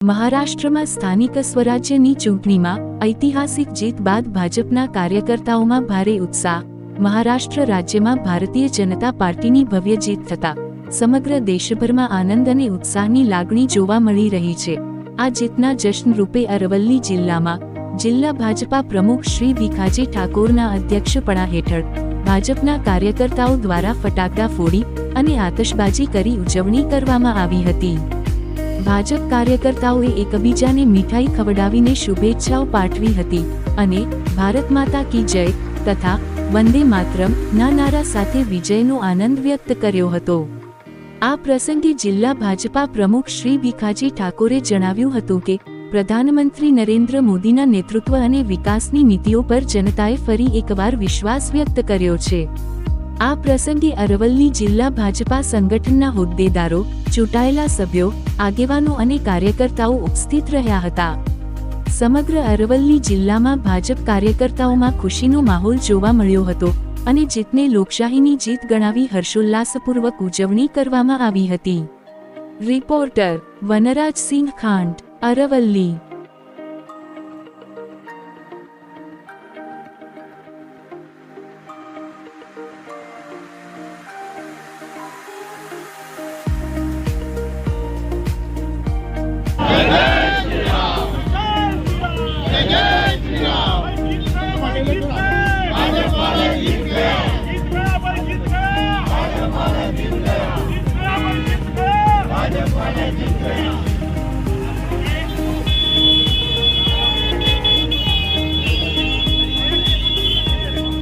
મહારાષ્ટ્રમાં સ્થાનિક સ્વરાજ્યની ચૂંટણીમાં ઐતિહાસિક જીત બાદ ભાજપના કાર્યકર્તાઓમાં ભારે ઉત્સાહ। મહારાષ્ટ્ર રાજ્યમાં ભારતીય જનતા પાર્ટીની ભવ્ય જીત થતા સમગ્ર દેશભરમાં આનંદ અને ઉત્સાહની લાગણી જોવા મળી રહી છે। આ જીતના જશ્ન રૂપે અરવલ્લી જિલ્લામાં જિલ્લા ભાજપા પ્રમુખ શ્રી ભીખાજી ઠાકોરના અધ્યક્ષપણા હેઠળ ભાજપના કાર્યકર્તાઓ દ્વારા ફટાકડા ફોડી અને આતશબાજી કરી ઉજવણી કરવામાં આવી હતી। ભાજપ કાર્યકર્તાઓએ એકબીજાને મીઠાઈ ખવડાવીને શુભેચ્છાઓ પાઠવી હતી અને ભારત માતા કી જય તથા વંદે માતરમ ના નારા સાથે વિજયનો આનંદ વ્યક્ત કર્યો હતો। આ પ્રસંગે જિલ્લા ભાજપા પ્રમુખ શ્રી ભીખાજી ઠાકોરે જણાવ્યું હતું કે પ્રધાનમંત્રી નરેન્દ્ર મોદીના નેતૃત્વ અને વિકાસની નીતિઓ પર જનતાએ ફરી એકવાર વિશ્વાસ વ્યક્ત કર્યો છે। આ પ્રસંગે અરવલ્લી જિલ્લા ભાજપા સંગઠનના હોદ્દેદારો, ચૂંટાયેલા સભ્યો, આગેવાનો અને કાર્યકર્તાઓ ઉપસ્થિત રહ્યા હતા। સમગ્ર અરવલ્લી જિલ્લામાં ભાજપ કાર્યકર્તાઓમાં ખુશીનો માહોલ જોવા મળ્યો હતો અને જીતને લોકશાહીની જીત ગણાવી હર્ષોલ્લાસપૂર્વક ઉજવણી કરવામાં આવી હતી। રિપોર્ટર વનરાજસિંહ ખાંટ, અરવલ્લી।